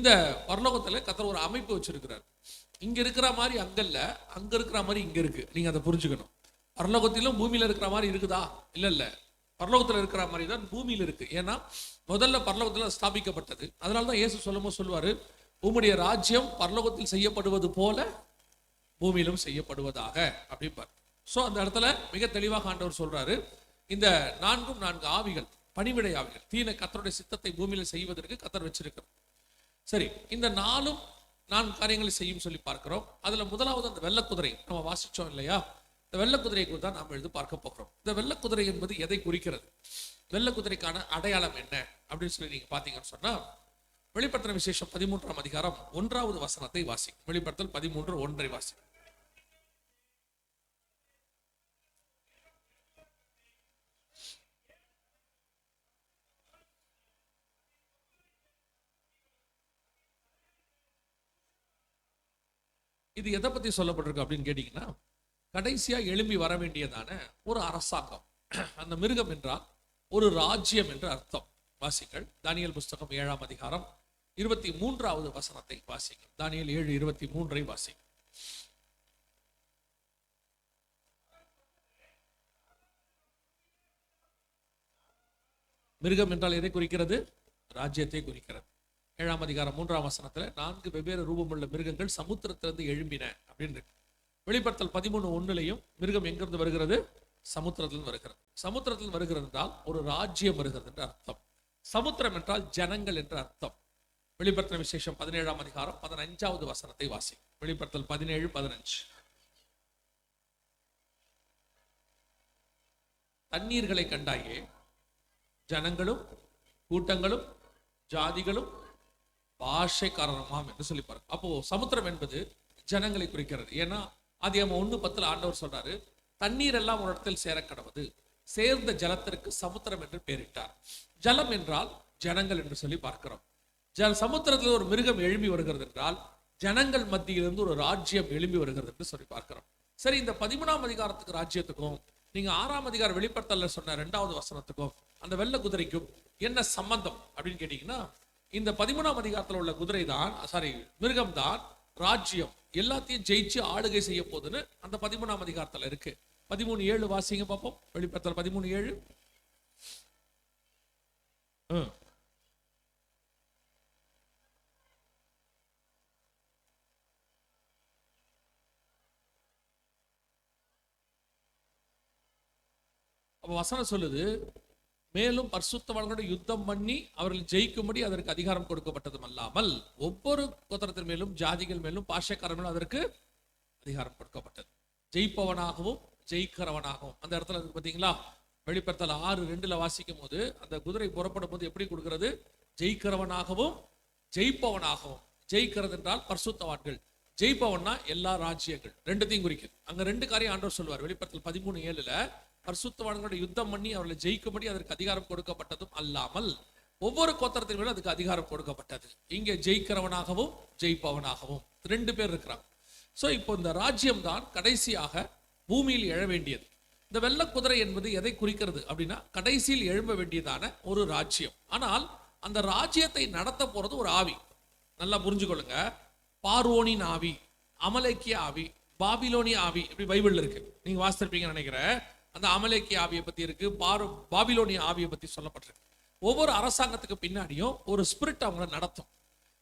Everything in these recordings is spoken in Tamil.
இந்த பரலோகத்துல கர்த்தர் ஒரு அமைப்பு வச்சிருக்கிறார். இங்க இருக்கிற மாதிரி அங்க இல்ல, அங்க இருக்கிற மாதிரி இங்க இருக்கு. நீங்க அதை புரிஞ்சுக்கணும். பரலோகத்திலும் பூமியில இருக்கிற மாதிரி இருக்குதா? இல்ல இல்ல, பரலோகத்துல இருக்கிற மாதிரி தான் பூமியில இருக்கு. ஏன்னா முதல்ல பரலோகத்துல ஸ்தாபிக்கப்பட்டது. அதனாலதான் இயேசு சொல்லும்போது சொல்லுவாரு, உம்முடைய ராஜ்யம் பரலோகத்தில் செய்யப்படுவது போல பூமியிலும் செய்யப்படுவதாக அப்படிப்பார். ஸோ அந்த இடத்துல மிக தெளிவாக ஆண்டவர் சொல்றாரு, இந்த நான்கு ஆவிகள், பணிவிடை ஆவிகள், தீன கர்த்தருடைய சித்தத்தை பூமியில செய்வதற்கு கர்த்தர் வச்சிருக்கிறார். சரி, இந்த நான்கு காரியங்களை செய்யும் சொல்லி பார்க்கிறோம். அதுல முதலாவது அந்த வெள்ளக்குதிரை நம்ம வாசிச்சோம் இல்லையா? இந்த வெள்ளக்குதிரை குறித்து தான் நாம் எழுதி பார்க்க போகிறோம். இந்த வெள்ளக்குதிரை என்பது எதை குறிக்கிறது? வெள்ளக்குதிரைக்கான அடையாளம் என்ன அப்படின்னு சொல்லி நீங்க பாத்தீங்கன்னு சொன்னா, வெளிப்படுத்தின விசேஷம் 13ஆம் அதிகாரம் 1வது வசனத்தை வாசி. வெளிப்படுத்தல் 13:1 வாசி. இது எதை பத்தி சொல்லப்பட்டிருக்கு அப்படின்னு கேட்டீங்கன்னா, கடைசியா எழும்பி வர வேண்டியதான ஒரு அரசாங்கம். அந்த மிருகம் என்றால் ஒரு ராஜ்யம் என்று அர்த்தம். வாசிங்கள் தானியேல் புஸ்தகம் 7ஆம் அதிகாரம் 23வது வசனத்தை வாசிங்கள். தானியேல் 7:23 வாசிங்கள். மிருகம் என்றால் எதை குறிக்கிறது? ராஜ்யத்தை குறிக்கிறது. 7ஆம் அதிகாரம் 3ஆம் வசனத்துல 4 வெவ்வேறு ரூபமுள்ள மிருகங்கள் சமுத்திரத்திலிருந்து எழும்பின அப்படின்னு இருக்கு. வெளிப்படுத்தல் 13:1 மிருகம் எங்கிருந்து வருகிறது? சமுத்திரத்திலிருந்து வருகிறது. சமுத்திரத்தில் வருகிறது என்றால் ஒரு ராஜ்யம் வருகிறது என்று அர்த்தம். சமுத்திரம் என்றால் ஜனங்கள் என்று அர்த்தம். வெளிப்படுத்தின விசேஷம் 17ஆம் அதிகாரம் 15வது வசனத்தை வாசி. வெளிப்படுத்தல் 17:15. தண்ணீர்களை கண்டாயே, ஜனங்களும் கூட்டங்களும் ஜாதிகளும் பாஷைக்காரமாம் என்று சொல்லி பாருங்க. அப்போ சமுத்திரம் என்பது ஜனங்களை குறிக்கிறது. ஏன்னா ஆதியாகமம் 1:10 ஆண்டவர் சொல்றாரு, தண்ணீர் எல்லாம் ஒரு இடத்தில் சேர கடவுது, சேர்ந்த ஜலத்திற்கு சமுத்திரம் என்று பெயரிட்டார். ஜலம் என்றால் ஜனங்கள் என்று சொல்லி பார்க்கிறோம். சமுத்திரத்தில் ஒரு மிருகம் எழும்பி வருகிறது என்றால் ஜனங்கள் மத்தியிலிருந்து ஒரு ராஜ்யம் எழும்பி வருகிறது என்று சொல்லி பார்க்கிறோம். சரி, இந்த 13ஆம் அதிகாரத்துக்கு ராஜ்யத்துக்கும் நீங்க 6ஆம் அதிகாரம் வெளிப்படுத்தல சொன்ன 2வது வசனத்துக்கும் அந்த வெள்ள குதிரைக்கும் என்ன சம்பந்தம் அப்படின்னு கேட்டீங்கன்னா, இந்த 13ஆம் அதிகாரத்தில் உள்ள குதிரை தான், மிருகம் தான் ராஜ்யம், எல்லாத்தையும் ஜெயிச்சு ஆளுகை செய்ய போதுன்னு அந்த 13ஆம் அதிகாரத்துல இருக்கு. 13:7 வாசிங்க பார்ப்போம். வெளிப்படுத்தல் 13:7. அப்ப வசனம் சொல்லுது, மேலும் பரிசுத்தவான்களோட யுத்தம் பண்ணி அவர்கள் ஜெயிக்கும்படி அதற்கு அதிகாரம் கொடுக்கப்பட்டதும் அல்லாமல் ஒவ்வொரு கோத்திரத்தின் மேலும் ஜாதிகள் மேலும் பாஷைக்காரர் மேலும் அதற்கு அதிகாரம் கொடுக்கப்பட்டது. ஜெயிப்பவனாகவும் ஜெயிக்கிறவனாகவும். அந்த இடத்துல இருக்கு பாத்தீங்களா? வெளிப்படுத்தல் 6:2 வாசிக்கும் போது அந்த குதிரை புறப்படும் போது எப்படி கொடுக்கிறது? ஜெயிக்கிறவனாகவும் ஜெயிப்பவனாகவும். ஜெயிக்கிறது என்றால் பரிசுத்தவான்கள், ஜெயிப்பவன்னா எல்லா ராஜ்யங்கள், ரெண்டுத்தையும் குறிக்குது. அங்க 2 காரியம் ஆண்டவர் சொல்வார். வெளிப்படுத்தல் 13:7 பரிசுத்தவான்களோட யுத்தம் பண்ணி அவர்களை ஜெயிக்கும்படி அதற்கு அதிகாரம் கொடுக்கப்பட்டதும் அல்லாமல் ஒவ்வொரு கோத்திரத்தின் மேலும் அதுக்கு அதிகாரம் கொடுக்கப்பட்டது. இங்கே ஜெயிக்கிறவனாகவும் ஜெயிப்பவனாகவும் 2 பேர் இருக்கிறாங்க. சோ இப்போ இந்த ராஜ்யம் தான் கடைசியாக பூமியில் எழ வேண்டியது. இந்த வெள்ள குதிரை என்பது எதை குறிக்கிறது அப்படின்னா, கடைசியில் எழும்ப வேண்டியதான ஒரு ராஜ்யம். ஆனால் அந்த ராஜ்யத்தை நடத்த போறது ஒரு ஆவி. நல்லா புரிஞ்சுக்கொள்ளுங்க. பார்வோனின் ஆவி, அமலேக்கிய ஆவி, பாபிலோனிய ஆவி, இப்படி பைபிள்ல இருக்கு, நீங்க வாசித்திருப்பீங்கன்னு நினைக்கிறேன். அந்த அமலேக்கிய ஆவியை பத்தி இருக்கு, பாபிலோனிய ஆவியை பத்தி சொல்லப்பட்டிருக்கு. ஒவ்வொரு அரசாங்கத்துக்கு பின்னாடியும் ஒரு ஸ்பிரிட் அவங்களை நடத்தும்.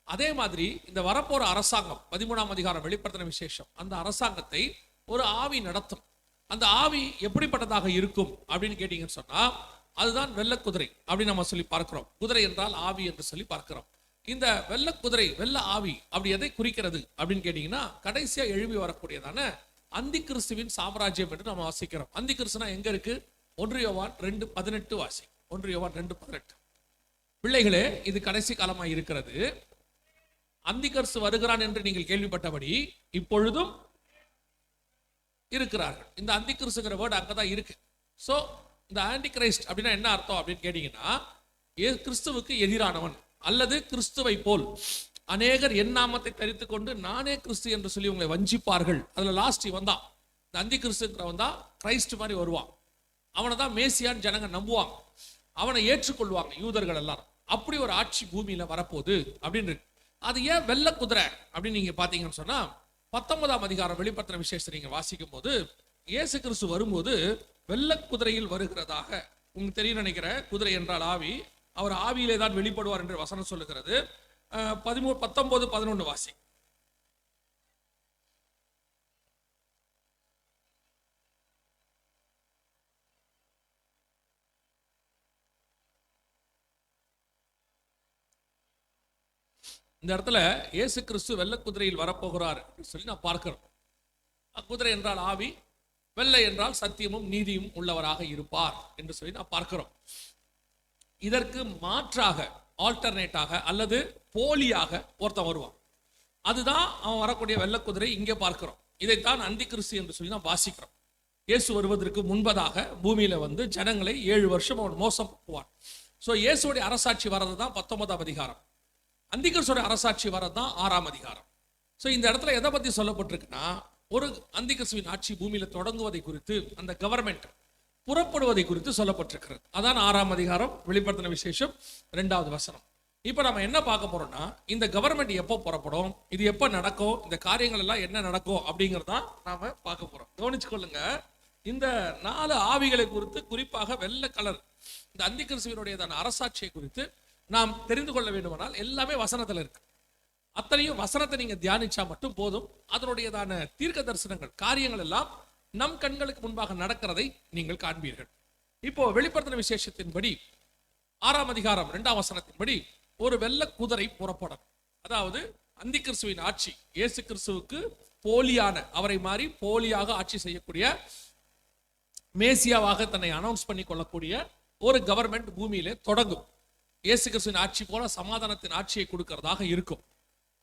அதே மாதிரி இந்த வரப்போற அரசாங்கம் 13ஆம் அதிகாரம் வெளிப்படுத்தின விசேஷம், அந்த அரசாங்கத்தை ஒரு ஆவி நடத்தும். அந்த ஆவி எப்படிப்பட்டதாக இருக்கும் அப்படின்னு கேட்டீங்கன்னு சொன்னா, அதுதான் வெள்ள குதிரை அப்படின்னு நம்ம சொல்லி பார்க்கிறோம். குதிரை என்றால் ஆவி என்று சொல்லி பார்க்கிறோம். இந்த வெள்ள குதிரை, வெள்ள ஆவி அப்படி எதை குறிக்கிறது அப்படின்னு கேட்டீங்கன்னா, கடைசியா எழுப்பி வரக்கூடியதான அந்தி கிறிஸ்துவின் சாம்ராஜ்யம் என்று நம்ம வாசிக்கிறோம். அந்தி கிறிஸ்துனா எங்க இருக்கு? 1 யோவான் 2:18 வாசி. 1 யோவான் 2:18. பிள்ளைகளே, இது கடைசி காலமாய் இருக்கிறது. அந்தி கிறிஸ்து வருகிறான் என்று நீங்கள் கேள்விப்பட்டபடி இப்பொழுதும் இருக்கிறார்கள். இந்த அந்தி கிறிஸ்துங்கிற வேர்டு அங்கதான் இருக்கு. சோ இந்த ஆன்டி கிரைஸ்ட் அப்படின்னா என்ன அர்த்தம் அப்படின்னு கேட்டீங்கன்னா, கிறிஸ்துவுக்கு எதிரானவன் அல்லது கிறிஸ்துவை போல் அநேகர் என் நாமத்தை தரித்துக் கொண்டு நானே கிறிஸ்து என்று சொல்லி உங்களை வஞ்சிப்பார்கள். அதுல லாஸ்ட் இவன் தான், இந்த அந்தி கிறிஸ்துங்கிறவன் தான் கிரைஸ்ட் மாதிரி வருவான். அவனை தான் மேசியான்னு ஜனங்க நம்புவாங்க, அவனை ஏற்றுக்கொள்வாங்க யூதர்கள் எல்லாரும். அப்படி ஒரு ஆட்சி பூமியில வரப்போகுது அப்படின்னு இருக்கு. அது ஏன் வெள்ளை குதிரை அப்படின்னு நீங்க பாத்தீங்கன்னு சொன்னா 19ஆம் அதிகாரம் வெளிப்படுத்தின விசேஷத்தை நீங்க வாசிக்கும் போது இயேசு கிறிஸ்து வரும்போது வெள்ளை குதிரையில் வருகிறதாக உங்களுக்கு தெரியும் நினைக்கிறேன். குதிரை என்றால் ஆவி, அவர் ஆவியிலே தான் வெளிப்படுவார் என்று வசனம் சொல்லுகிறது. 19, 11 வாசி. இந்த இடத்துல இயேசு கிறிஸ்து வெள்ளை குதிரையில் வரப்போகிறார் சொல்லி நான் பார்க்கிறோம். குதிரை என்றால் ஆவி, வெள்ளை என்றால் சத்தியமும் நீதியும் உள்ளவராக இருப்பார் என்று சொல்லி நான் பார்க்கிறோம். இதற்கு மாற்றாக ஆல்டர்னேட்டாக அல்லது போலியாக ஒருத்தன் வருவான். அதுதான் அவன் வரக்கூடிய வெள்ளை குதிரை. இங்கே பார்க்கிறோம். இதைத்தான் அந்தி கிறிஸ்து என்று சொல்லி நான் வாசிக்கிறோம். இயேசு வருவதற்கு முன்பதாக பூமியில வந்து ஜனங்களை 7 வருஷம் அவன் மோசம் போவான். ஸோ இயேசுடைய அரசாட்சி வர்றது தான் 19ஆம் அதிகாரம். அந்திகிறிஸ்துவோட அரசாட்சி வரதான் 6ஆம் அதிகாரம். ஸோ இந்த இடத்துல எதை பத்தி சொல்லப்பட்டிருக்குன்னா, ஒரு அந்திகிறிஸ்துவின் ஆட்சி பூமியில தொடங்குவதை குறித்து, அந்த கவர்மெண்ட் புறப்படுவதை குறித்து சொல்லப்பட்டிருக்கிறது. அதான் 6ஆம் அதிகாரம் வெளிப்படுத்தின விசேஷம் 2வது வசனம். இப்ப நம்ம என்ன பார்க்க போறோம்னா, இந்த கவர்மெண்ட் எப்போ புறப்படும், இது எப்போ நடக்கும், இந்த காரியங்கள் எல்லாம் என்ன நடக்கும் அப்படிங்கிறதா நாம பார்க்க போறோம். கவனிச்சுக்கொள்ளுங்க. இந்த 4 ஆவிகளை குறித்து, குறிப்பாக வெள்ளை கலர் இந்த அந்திகிறிஸ்துவினுடையதான அரசாட்சியை குறித்து நாம் தெரிந்து கொள்ள வேண்டுமானால் எல்லாமே வசனத்துல இருக்கு. அத்தனையும் வசனத்தை நீங்க தியானிச்சா மட்டும் போதும். அதனுடையதான தீர்க்க தரிசனங்கள், காரியங்கள் எல்லாம் நம் கண்களுக்கு முன்பாக நடக்கிறதை நீங்கள் காண்பீர்கள். இப்போ வெளிப்படுத்தின விசேஷத்தின்படி 6ஆம் அதிகாரம் 2ஆம் வசனத்தின்படி ஒரு வெள்ளை குதிரை புறப்படும். அதாவது அந்தி கிறிஸ்துவின் ஆட்சி, இயேசு கிறிஸ்துவுக்கு போலியான, அவரை மாறி போலியாக ஆட்சி செய்யக்கூடிய, மேசியாவாக தன்னை அனௌன்ஸ் பண்ணி கொள்ளக்கூடிய ஒரு கவர்மெண்ட் பூமியிலே தொடங்கும். இயேசு கிறிஸ்துவின் ஆட்சி போல சமாதானத்தின் ஆட்சியை கொடுக்கிறதாக இருக்கும்.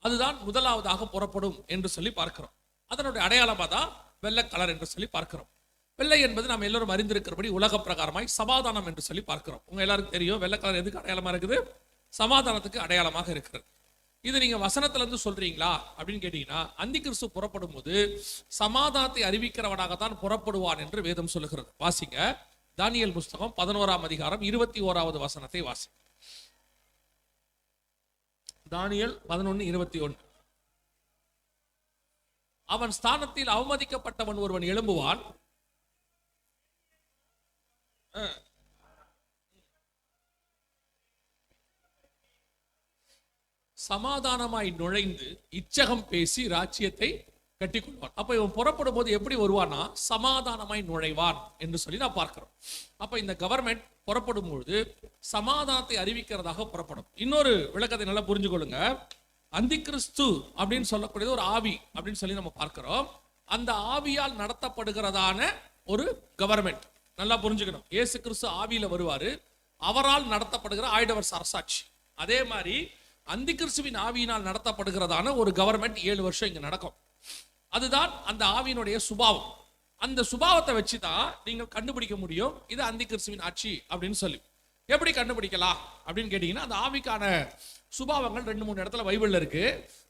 அதுதான் முதலாவதாக புறப்படும் என்று சொல்லி பார்க்கிறோம். அதனுடைய அடையாளமாக தான் வெள்ளை கலர் என்று சொல்லி பார்க்கிறோம். வெள்ளை என்பது நாம் எல்லோரும் அறிந்திருக்கிறபடி உலக பிரகாரமாய் சமாதானம் என்று சொல்லி பார்க்கிறோம். உங்க எல்லாருக்கும் தெரியும் வெள்ளை கலர் எதுக்கு அடையாளமா இருக்குது? சமாதானத்துக்கு அடையாளமாக இருக்கிறது. இது நீங்க வசனத்துல இருந்து சொல்றீங்களா அப்படின்னு கேட்டீங்கன்னா, அந்தி கிறிஸ்து புறப்படும் போது சமாதானத்தை அறிவிக்கிறவனாகத்தான் புறப்படுவான் என்று வேதம் சொல்லுகிறது. வாசிங்க, தானியேல் புஸ்தகம் 11ஆம் அதிகாரம் 21வது வசனத்தை வாசி. தானியேல் 11:21. அவன் ஸ்தானத்தில் அவமதிக்கப்பட்டவன் ஒருவன் எழும்புவான். சமாதானமாய் நுழைந்து இச்சகம் பேசி ராஜ்யத்தை கட்டிக்கொள்வான். அப்ப இவன் புறப்படும் போது எப்படி வருவானா, சமாதானமாய் நுழைவான் என்று சொல்லி நான் பார்க்கிறோம். அப்ப இந்த கவர்மெண்ட் புறப்படும் பொழுது சமாதானத்தை அறிவிக்கிறதாக புறப்படும். இன்னொரு விளக்கத்தை நல்லா புரிஞ்சு கொள்ளுங்க. அந்தி கிறிஸ்து அப்படின்னு சொல்லக்கூடியது ஒரு ஆவி அப்படின்னு சொல்லி நம்ம பார்க்கிறோம். அந்த ஆவியால் நடத்தப்படுகிறதான ஒரு கவர்மெண்ட் நல்லா புரிஞ்சுக்கணும். இயேசு கிறிஸ்து ஆவியில வருவாரு, அவரால் நடத்தப்படுகிற ஆயிடவர் அரசாட்சி. அதே மாதிரி அந்தி கிறிஸ்துவின் ஆவியினால் நடத்தப்படுகிறதான ஒரு கவர்மெண்ட் 7 வருஷம் இங்க நடக்கும். அதுதான் அந்த ஆவியினுடைய சுபாவம். அந்த சுபாவத்தை வச்சுதான் நீங்கள் கண்டுபிடிக்க முடியும் இது அந்தி கிறிஸ்துவின் ஆட்சி அப்படின்னு சொல்லி. எப்படி கண்டுபிடிக்கலாம் அப்படின்னு கேட்டீங்கன்னா, அந்த ஆவிக்கான சுபாவங்கள் 2-3 இடத்துல பைபிள்ல இருக்கு.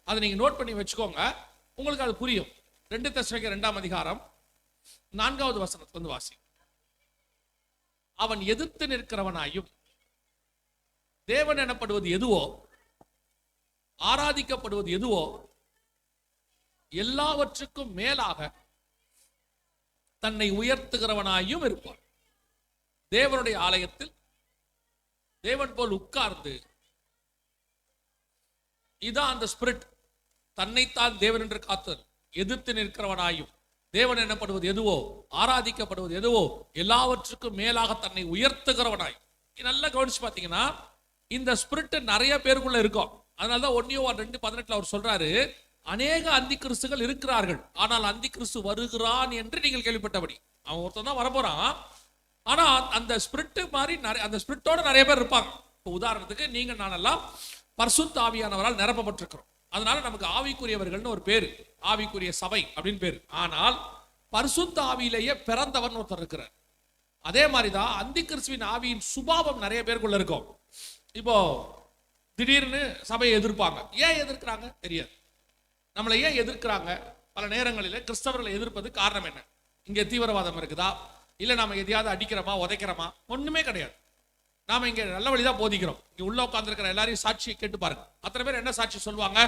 அதை நீங்க நோட் பண்ணி வச்சுக்கோங்க, உங்களுக்கு அது புரியும். 2 தெசலோனிக்கேயர் 2ஆம் அதிகாரம் 4வது வசனத்துல இருந்து வாசி. அவன் எதிர்த்து நிற்கிறவனாயும் தேவன் எனப்படுவது எதுவோ, ஆராதிக்கப்படுவது எதுவோ எல்லாவற்றுக்கும் மேலாக தன்னை உயர்த்துகிறவனாயும் இருப்பான். தேவனுடைய ஆலயத்தில் தேவன் போல் உட்கார்ந்து, இதான் அந்த ஸ்பிரிட், தன்னைத்தான் தேவன் என்று காத்தல், எதிர்த்து நிற்கிறவனாயும் தேவன் எனப்படுவது எதுவோ, ஆராதிக்கப்படுவது எதுவோ எல்லாவற்றுக்கும் மேலாக தன்னை உயர்த்துகிறவனாய். நல்லா கவனிச்சு பார்த்தீங்கன்னா, இந்த ஸ்பிரிட் நிறைய பேருக்குள்ள இருக்கும். அதனாலதான் 1 யோவான் 2:18 அவர் சொல்றாரு, அநேக அந்தி கிறிஸ்துகள் இருக்கிறார்கள், ஆனால் அந்தி கிறிஸ்து வருகிறான் என்று நீங்கள் கேள்விப்பட்டபடி. அவன் ஒருத்தன் தான் வரப்போறான், ஆனா அந்த ஸ்பிரிட் மாதிரி அந்த ஸ்பிரிட்டோட நிறைய பேர் இருப்பாங்க. இப்போ உதாரணத்துக்கு நீங்க நானெல்லாம் பரிசுத்த ஆவியானவரால் நிரப்பப்பட்டிருக்கிறோம். அதனால நமக்கு ஆவிக்குரியவர்கள்னு ஒரு பேரு, ஆவிக்குரிய சபை அப்படின்னு பேரு. ஆனால் பரிசுத்த ஆவியிலேயே பிறந்தவன் ஒருத்தர் இருக்கிறார். அதே மாதிரிதான் அந்தி கிறிஸ்துவின் ஆவியின் சுபாவம் நிறைய பேருக்குள்ள இருக்கும். இப்போ திடீர்னு சபையை எதிர்ப்பாங்க. ஏன் எதிர்க்கிறாங்க தெரியாது. நம்மளை ஏன் எதிர்க்கிறாங்க? பல நேரங்களில் கிறிஸ்தவர்களை எதிர்ப்பது காரணம் என்ன? இங்கே தீவிரவாதம் இருக்குதா, இல்ல நாம எதையாவது அடிக்கிறோமா, உதைக்கிறோமா? ஒண்ணுமே கிடையாது. நாம இங்க நல்ல வழிதான் போதிக்கிறோம். இங்க உள்ள உட்கார்ந்துருக்கிற எல்லாரையும் சாட்சியை கேட்டு பாருங்க. அத்தனை பேர் என்ன சாட்சி சொல்லுவாங்க?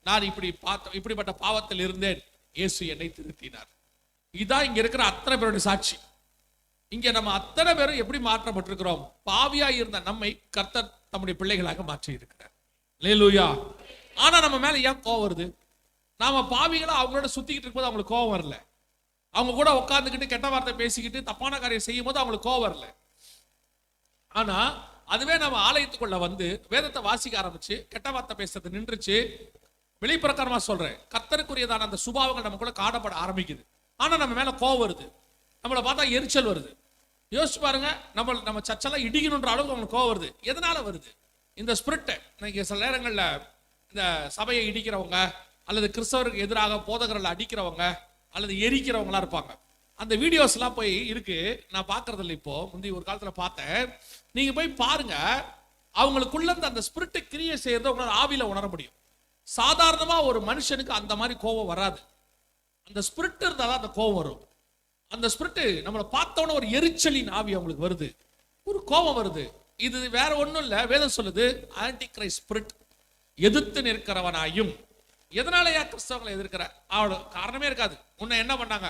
நான் இப்படிப்பட்ட பாவத்தில் இருந்தேன், இயேசு என்னை திருத்தினார். இதான் இங்க இருக்கிற அத்தனை பேருடைய சாட்சி. இங்க நம்ம அத்தனை பேரும் எப்படி மாற்றப்பட்டிருக்கிறோம்? பாவியா இருந்த நம்மை கர்த்தர் தம்முடைய பிள்ளைகளாக மாற்றி இருக்கிறார். அல்லேலூயா. ஆனா நம்ம மேல ஏன் கோவம் வருது? நாம பாவிகளா அவங்களோட சுத்திக்கிட்டு இருக்கும்போது அவங்களுக்கு கோவம் வரல. அவங்க கூட உட்காந்துக்கிட்டு கெட்ட வார்த்தை பேசிக்கிட்டு தப்பான காரியம் செய்யும் போது அவங்களுக்கு கோவம் வரல. ஆனா அதுவே நம்ம ஆலயத்துக்குள்ள வந்து வேதத்தை வாசிக்க ஆரம்பிச்சு கெட்ட வார்த்தை பேசுறது நின்றுச்சு. வெளிப்பிரகாரமா சொல்றேன், கர்த்தருக்குரியதான அந்த சுபாவங்கள் நம்ம கூட காணப்பட ஆரம்பிக்குது. ஆனா நம்ம மேல கோவம் வருது, நம்மளை பார்த்தா எரிச்சல் வருது. யோசிச்சு பாருங்க, நம்ம சர்ச்செல்லாம் இடிக்கணுன்ற அளவுக்கு அவங்களுக்கு கோவம் வருது. எதனால வருது? இந்த ஸ்பிரிட். இன்னைக்கு சில நேரங்கள்ல இந்த சபையை இடிக்கிறவங்க அல்லது கிறிஸ்தவருக்கு எதிராக போதகர்கள் அடிக்கிறவங்க அல்லது எரிக்கிறவங்களா இருப்பாங்க. அந்த வீடியோஸ் எல்லாம் போய் இருக்கு, நான் பாக்குறது இல்லை. இப்போ முந்தி ஒரு காலத்துல பார்த்தேன். நீங்க போய் பாருங்க, அவங்களுக்குள்ள அந்த ஸ்பிரிட் கிரியை செய்யறத உங்களால ஆவியில உணர முடியும். சாதாரணமா ஒரு மனுஷனுக்கு அந்த மாதிரி கோபம் வராது. அந்த ஸ்பிரிட் இருந்தாதான் அந்த கோபம் வரும். அந்த ஸ்பிரிட் நம்மளை பார்த்தோன்னே ஒரு எரிச்சலின் ஆவி அவங்களுக்கு வருது, ஒரு கோபம் வருது. இது வேற ஒண்ணும் இல்ல, வேதம் சொல்லுது ஆன்டி கிரைஸ்ட் ஸ்பிரிட், எதிர்த்து நிற்கிறவனாயும். எதனாலயா கிறிஸ்தவங்களை எதிர்க்கிற? அவளோட காரணமே இருக்காது. முன்ன என்ன பண்ணாங்க?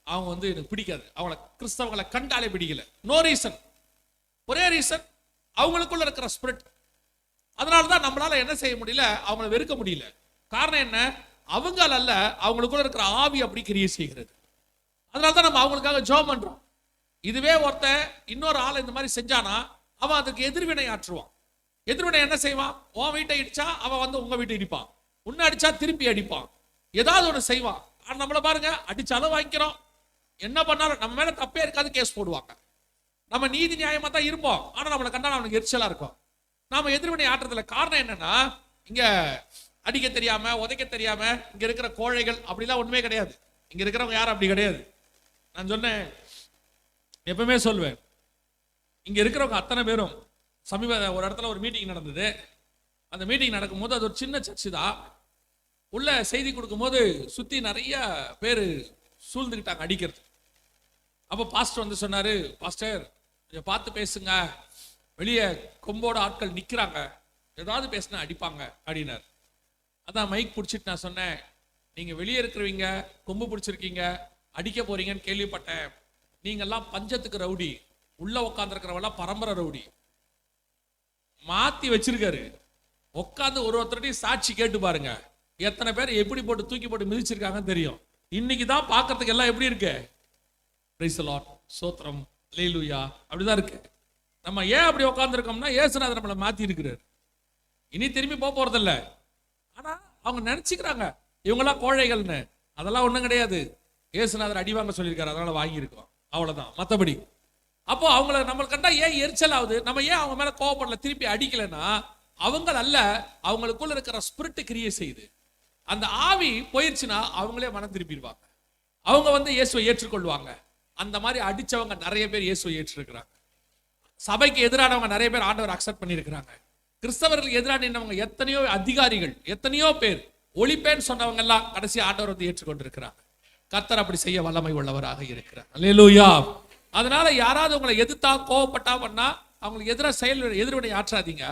அவங்க வந்து எனக்கு பிடிக்காது, அவங்கள கிறிஸ்தவங்களை கண்டாலே பிடிக்கல. நோ ரீசன், ஒரே ரீசன், அவங்களுக்குள்ள இருக்கிற ஸ்பிரிட். அதனாலதான் நம்மளால என்ன செய்ய முடியல, அவங்களை வெறுக்க முடியல. காரணம் என்ன? அவங்களால அல்ல, அவங்களுக்குள்ள இருக்கிற ஆவி அப்படி கிரியை செய்கிறது. அதனாலதான் நம்ம அவங்களுக்காக ஜெபம் பண்றோம். இதுவே ஒருத்தன் இன்னொரு ஆளை இந்த மாதிரி செஞ்சானா அவன் அதுக்கு எதிர்வினை ஆற்றுவான். எதிர்வினை என்ன செய்வான்? உன் வீட்டை இடிச்சா அவன் வந்து உங்க வீட்டை இடிப்பான், உன்னை அடிச்சா திருப்பி அடிப்பான், ஏதாவது ஒன்று செய்வான். நம்மள பாருங்க, அடிச்சாலும் வாங்கிக்கிறோம், என்ன பண்ணாலும் நம்ம மேல தப்பே இருக்காது, கேஸ் போடுவாங்க. நம்ம நீதி நியாயமா தான் இருப்போம், ஆனா நம்மளை கண்டா அவனுக்கு எரிச்சலா இருக்கும். நாம எதிர்வினை ஆற்றுறதுல காரணம் என்னன்னா, இங்க அடிக்க தெரியாம உதைக்க தெரியாம இங்க இருக்கிற கோழைகள் அப்படிலாம் ஒண்ணுமே கிடையாது. இங்க இருக்கிறவங்க யாரும் அப்படி கிடையாது. நான் சொன்னேன், எப்பவுமே சொல்வேன், இங்க இருக்கிறவங்க அத்தனை பேரும் சமீப ஒரு இடத்துல ஒரு மீட்டிங் நடந்தது. அந்த மீட்டிங் நடக்கும்போது அது ஒரு சின்ன சர்ச்சு தான். உள்ள செய்தி கொடுக்கும் போது சுத்தி நிறைய பேர் சூழ்ந்துக்கிட்டாங்க அடிக்கிறது. அப்ப பாஸ்டர் வந்து சொன்னாரு, பாஸ்டர் கொஞ்சம் பார்த்து பேசுங்க, வெளியே கொம்போட ஆட்கள் நிக்கிறாங்க, ஏதாவது பேசினா அடிப்பாங்க அப்படின்னாரு. அதான் மைக் பிடிச்சிட்டு நான் சொன்னேன், நீங்க வெளியே இருக்கிறவங்க கொம்பு பிடிச்சிருக்கீங்க, அடிக்க போறீங்கன்னு கேள்விப்பட்டேன். நீங்கெல்லாம் பஞ்சத்துக்கு ரவுடி, உள்ள உட்காந்துருக்கிறவெல்லாம் பரம்பரை ரவுடி. மாத்தி வச்சிருக்காரு. உட்காந்து ஒருத்தருடையும் சாட்சி கேட்டு பாருங்க, எத்தனை பேர் எப்படி போட்டு தூக்கி போட்டு மிதிச்சிருக்காங்கன்னு தெரியும். இன்னைக்கு தான் பார்க்கறதுக்கு எல்லாம் எப்படி இருக்கு? பிரைஸ் தி லார்ட், ஸ்தோத்திரம், அல்லேலூயா, அப்படிதான் இருக்கு. நம்ம ஏன் அப்படி உட்காந்துருக்கோம்னா, இயேசுநாதர் நம்மளை மாத்தி இருக்கிறார். இனி திரும்பி போறதில்ல. ஆனா அவங்க நினைச்சுக்கிறாங்க இவங்கெல்லாம் கோழைகள்னு. அதெல்லாம் ஒண்ணும் கிடையாது. இயேசுநாதர் அடி வாங்க சொல்லியிருக்காரு, அதனால வாங்கியிருக்கோம், அவ்வளவுதான், மத்தபடி. அப்போ அவங்கள நம்ம கண்டா ஏன் எரிச்சல் ஆகுது? நம்ம ஏன் அவங்க மேல கோவப்படல, திருப்பி அடிக்கலன்னா, அவங்க அல்ல, அவங்களுக்குள்ள இருக்கிற ஸ்பிரிட் கிரியை செய்யுது. அந்த ஆவி போயிருச்சுன்னா அவங்களே மனம் திருப்பிடுவாங்க, அவங்க வந்து இயேசுவை ஏற்றுக்கொள்வாங்க. அந்த மாதிரி அடிச்சவங்க நிறைய பேர் இயேசுவை ஏற்றிருக்கிறாங்க. சபைக்கு எதிரானவங்க நிறைய பேர் ஆண்டவர் அக்செப்ட் பண்ணியிருக்கிறாங்க. கிறிஸ்தவர்களுக்கு எதிரானவங்க எத்தனையோ அதிகாரிகள், எத்தனையோ பேர், ஒளிப்பேன்னு சொன்னவங்க எல்லாம் கடைசி ஆண்டவர் வந்து ஏற்றுக்கொண்டிருக்கிறாங்க. கர்த்தர் அப்படி செய்ய வல்லமை உள்ளவராக இருக்கிறார். அல்லேலூயா. அதனால யாராவது உங்களை எதிர்த்தா கோவப்பட்டா பண்ணா அவங்களுக்கு எதிராக எதிர்வினை ஆற்றாதீங்க,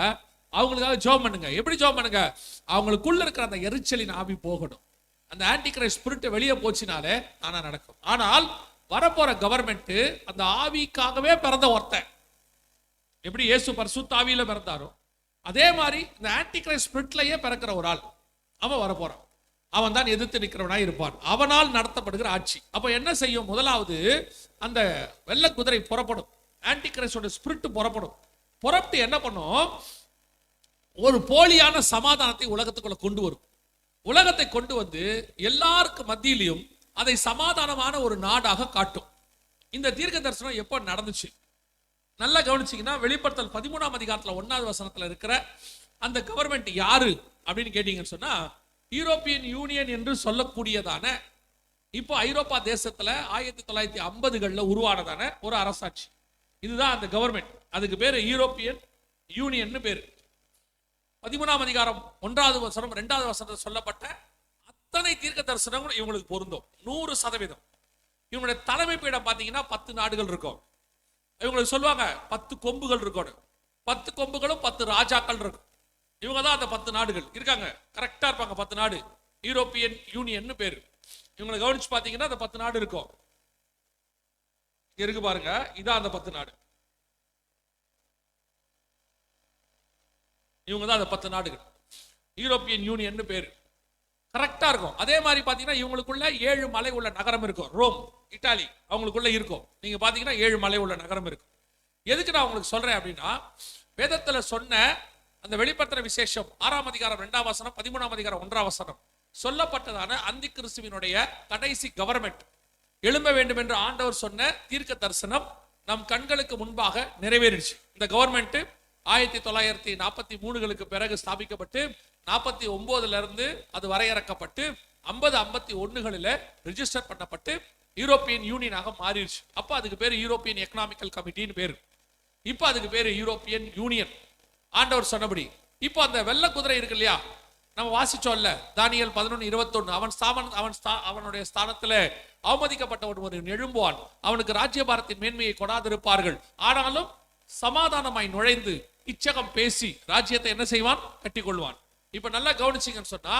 அவங்களுக்காக ஜெபம் பண்ணுங்க. எப்படி ஜெபம் பண்ணுங்க? அவங்களுக்குள்ள இருக்கிற அந்த எரிச்சலின் ஆவி போகணும். அந்த ஆன்டி கிரைஸ்ட் ஸ்பிரிட் வெளியே போச்சுனாலே ஆனா நடக்கும். ஆனால் வரப்போற கவர்மெண்ட் அந்த ஆவிக்காகவே பிறந்த ஒருத்தன், எப்படி இயேசு பரிசுத்த ஆவியில பிறந்தாரோ அதே மாதிரி இந்த ஆன்டி கிரைஸ்ட் ஸ்பிரிட்லயே பிறக்கிற ஒரு ஆள் அவன் வரப்போறான். அவன் தான் எதிர்த்து நிற்கிறவனாய் இருப்பான். அவனால் நடத்தப்படுகிற ஆட்சி. அப்ப என்ன செய்யும்? முதலாவது அந்த வெள்ளை குதிரை புறப்படும், ஆன்டி கிரைஸ்டோட ஸ்பிரிட் புறப்படும். புறப்பட்டு என்ன பண்ணும்? ஒரு போலியான சமாதானத்தை உலகத்துக்குள்ள கொண்டு வரும். உலகத்தை கொண்டு வந்து எல்லாருக்கும் மத்தியிலையும் அதை சமாதானமான ஒரு நாடாக காட்டும். இந்த தீர்க்க தரிசனம் எப்போ நடந்துச்சு நல்லா கவனிச்சீங்கன்னா, வெளிப்படுத்தல் 13ஆம் அதிகாரத்துல 1வது வசனத்துல இருக்கிற அந்த கவர்மெண்ட் யாரு அப்படின்னு கேட்டீங்கன்னு சொன்னா, யூரோப்பியன் யூனியன் என்று சொல்லக்கூடியதான, இப்போ ஐரோப்பா தேசத்துல 1950களில் உருவானதான ஒரு அரசாட்சி. இதுதான் அந்த கவர்மெண்ட். அதுக்கு பேரு யூரோப்பியன் யூனியன் பேரு. 13ஆம் அதிகாரம் 1வது வசனம் 2வது வசனத்தில் சொல்லப்பட்ட அத்தனை தீர்க்க தரிசனங்களும் இவங்களுக்கு பொருந்தும் 100%. இவங்களுடைய தலைமை பீடம் பாத்தீங்கன்னா 10 நாடுகள் இருக்கும். இவங்களுக்கு சொல்லுவாங்க 10 கொம்புகள் இருக்கணும். 10 கொம்புகளும் 10 ராஜாக்கள் இருக்கும். இவங்க தான் அந்த 10 நாடுகள் இருக்காங்க. கரெக்டா இருப்பாங்க 10 நாடு. யூரோப்பியன் யூனியன் பேரு. இவங்களை கவனிச்சு பாத்தீங்கன்னா அந்த 10 நாடு இருக்கும். இருக்கு பாருங்க, இதான் அந்த 10 நாடு. இவங்க தான் அந்த 10 நாடுகள். யூரோப்பியன் யூனியன் பேரு. கரெக்டா இருக்கும். அதே மாதிரி பாத்தீங்கன்னா இவங்களுக்குள்ள 7 மலை உள்ள நகரம் இருக்கும். ரோம், இட்டாலி அவங்களுக்குள்ள இருக்கும். நீங்க பாத்தீங்கன்னா 7 மலை உள்ள நகரம் இருக்கும். எதுக்கு நான் உங்களுக்கு சொல்றேன் அப்படின்னா, வேதத்துல சொன்ன அந்த வெளிப்படுத்துற விசேஷம் 6ஆம் அதிகாரம் 2ஆம் வசனம், 13ஆம் அதிகாரம் 1ஆம் வசனம் சொல்லப்பட்டதான அந்தி கிறிஸ்துவினுடைய கடைசி கவர்மெண்ட் எழும்ப வேண்டும் என்று ஆண்டவர் சொன்ன தீர்க்க தரிசனம் நம் கண்களுக்கு முன்பாக நிறைவேறிடுச்சு. இந்த கவர்மெண்ட் 1943களுக்கு பிறகு ஸ்தாபிக்கப்பட்டு 49ல இருந்து அது வரையறுக்கப்பட்டு 50-51களில் ரிஜிஸ்டர் பண்ணப்பட்டு யூரோப்பியன் யூனியனாக மாறிடுச்சு. அப்ப அதுக்கு பேரு யூரோப்பியன் எக்கனாமிக்கல் கமிட்டின்னு பேரு. இப்ப அதுக்கு பேரு யூரோப்பியன் யூனியன். ஆண்டவர் சொன்னபடி இப்ப அந்த வெள்ளை குதிரை இருக்கு இல்லையா, நம்ம வாசிச்சோம்ல தானியேல் 11:21, அவனுடைய ஸ்தானத்துல அவமதிக்கப்பட்டவன் ஒரு எழும்புவான், அவனுக்கு ராஜ்யபாரத்தின் மேன்மையை கொடாதிருப்பார்கள், ஆனாலும் சமாதானமாய் நுழைந்து இச்சகம் பேசி ராஜ்யத்தை என்ன செய்வான், கட்டி கொள்வான். இப்ப நல்லா கவனிச்சிங்கன்னு சொன்னா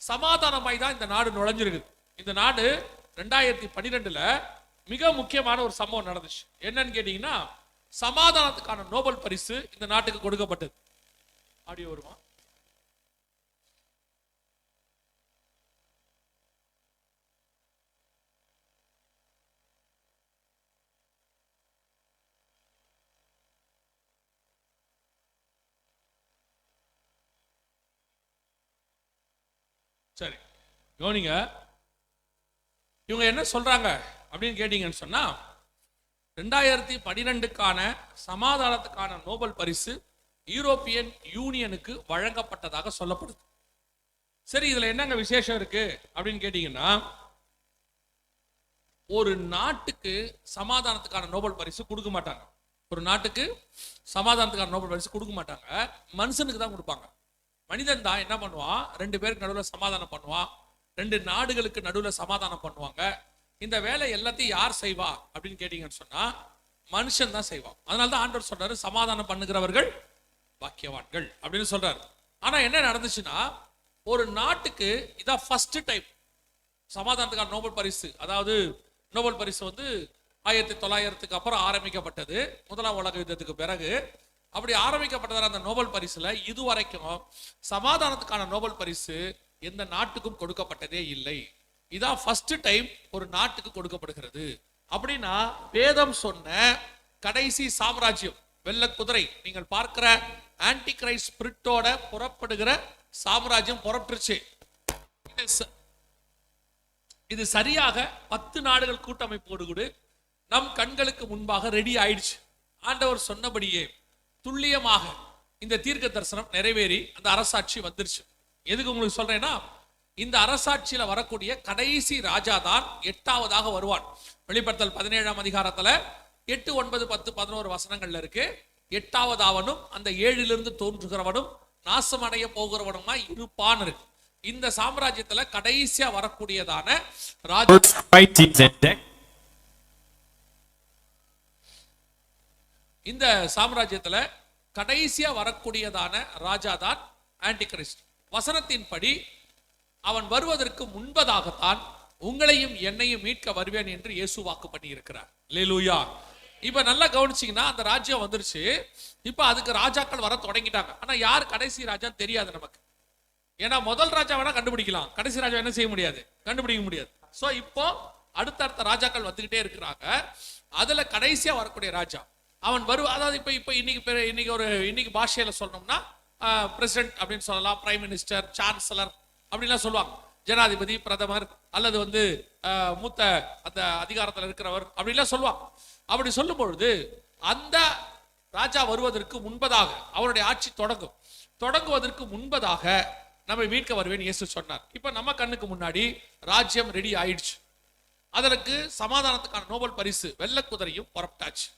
சமாதானமாய் தான் இந்த நாடு நுழைஞ்சிருக்கு. இந்த நாடு 2012ல மிக முக்கியமான ஒரு சம்பவம் நடந்துச்சு. என்னன்னு கேட்டீங்கன்னா, சமாதானத்துக்கான நோபல் பரிசு இந்த நாட்டுக்கு கொடுக்கப்பட்டது. ஆடியோ வருமா? சரி, கவனிங்க. இவங்க என்ன சொல்றாங்க அப்படின்னு கேட்டீங்கன்னு சொன்னா, 2012க்கான சமாதானத்துக்கான நோபல் பரிசு யூரோப்பியன் யூனியனுக்கு வழங்கப்பட்டதாக சொல்லப்படுது. சரி, இதுல என்னங்க விசேஷம் இருக்கு அப்படின்னு கேட்டீங்கன்னா, ஒரு நாட்டுக்கு சமாதானத்துக்கான நோபல் பரிசு கொடுக்க மாட்டாங்க. ஒரு நாட்டுக்கு சமாதானத்துக்கான நோபல் பரிசு கொடுக்க மாட்டாங்க, மனுஷனுக்கு தான் கொடுப்பாங்க. மனிதன் தான் என்ன பண்ணுவான், 2 பேருக்கு நடுவில் சமாதானம் பண்ணுவான், 2 நாடுகளுக்கு நடுவில் சமாதானம் பண்ணுவாங்க. இந்த வேலை எல்லாத்தையும் யார் செய்வா அப்படின்னு கேட்டீங்கன்னு சொன்னா, மனுஷன் தான் செய்வான். அதனாலதான் ஆண்டவர் சொல்றாரு, சமாதானம் பண்ணுகிறவர்கள் பாக்கியவான்கள் அப்படின்னு சொல்றாரு. ஆனா என்ன நடந்துச்சுன்னா, ஒரு நாட்டுக்கு இதான் ஃபர்ஸ்ட் டைம் சமாதானத்துக்கான நோபல் பரிசு. அதாவது நோபல் பரிசு 1900க்கு அப்புறம் ஆரம்பிக்கப்பட்டது, முதலாம் உலக யுத்தத்துக்கு பிறகு. அப்படி ஆரம்பிக்கப்பட்டதான அந்த நோபல் பரிசுல இதுவரைக்கும் சமாதானத்துக்கான நோபல் பரிசு எந்த நாட்டுக்கும் கொடுக்கப்பட்டதே இல்லை. இதான் ஃபர்ஸ்ட் டைம் ஒரு நாட்டுக்கு கொடுக்கப்படுகிறது. அப்படின்னா வேதம் சொன்ன கடைசி சாம்ராஜ்யம் வெள்ளை குதிரை, நீங்கள் பார்க்கிற ஆன்டி கிரைஸ்ட் ஸ்பிரிட்டோட புறப்படுகிற சாம்ராஜ்யம் புறப்பட்டுருச்சு. இது சரியாக 10 நாடுகள் கூட்டமைப்போடு கூட நம் கண்களுக்கு முன்பாக ரெடி ஆயிடுச்சு. ஆண்டவர் சொன்னபடியே துல்லியமாக இந்த தீர்க்க தரிசனம் நிறைவேறி அந்த அரசாட்சி வந்துருச்சு. எதுக்கு உங்களுக்கு சொல்றேன்னா, இந்த அரசாட்சியில வரக்கூடிய கடைசி ராஜா தான் 8ஆவதாக வருவான். வெளிப்படுத்தல் 17ஆம் அதிகாரத்துல 8, 9, 10, 11 வசனங்கள்ல இருக்கு. 8வது அவனும் அந்த 7லிருந்து தோன்றுகிறவனும் நாசமடைய போகிறவனுமா இருப்பான் இருக்கு. இந்த சாம்ராஜ்யத்துல கடைசியா வரக்கூடியதான ராஜா, இந்த சாம்ராஜ்யத்துல கடைசியா வரக்கூடியதான ராஜா தான் ஆன்டி கிறிஸ்ட். வசனத்தின்படி அவன் வருவதற்கு முன்பதாகத்தான் உங்களையும் என்னையும் மீட்க வருவேன் என்று இயேசு வாக்கு பண்ணி இருக்கிறார். அல்லேலூயா. இப்ப நல்லா கவனிச்சீங்கன்னா, அந்த ராஜ்யம் வந்துருச்சு. இப்ப அதுக்கு ராஜாக்கள் வர தொடங்கிட்டாங்க. ஆனா யார் கடைசி ராஜா தெரியாது நமக்கு. ஏன்னா முதல் ராஜா வேணா கண்டுபிடிக்கலாம், கடைசி ராஜா என்ன செய்ய முடியாது, கண்டுபிடிக்க முடியாது. சோ இப்போ அடுத்தடுத்த ராஜாக்கள் வந்துகிட்டே இருக்கிறாங்க. அதுல கடைசியா வரக்கூடிய ராஜா அவன் அதாவது இப்ப இன்னைக்கு பாஷையில சொல்லணும்னா பிரசிடென்ட் அப்படின்னு சொல்லலாம், பிரைம் மினிஸ்டர், சான்சலர் அப்படின்லாம் சொல்லுவாங்க. ஜனாதிபதி, பிரதமர், அல்லது மூத்த அந்த அதிகாரத்தில் இருக்கிறவர் அப்படின்லாம் சொல்லுவாங்க. அப்படி சொல்லும் பொழுது அந்த ராஜா வருவதற்கு முன்பதாக அவருடைய ஆட்சி தொடங்குவதற்கு முன்பதாக நம்மை மீட்க வருவேன் இயேசு சொன்னார். இப்ப நம்ம கண்ணுக்கு முன்னாடி ராஜ்யம் ரெடி ஆயிடுச்சு. அதற்கு சமாதானத்துக்கான நோபல் பரிசு வெள்ளை குதிரையும் புறப்பட்டாச்சு.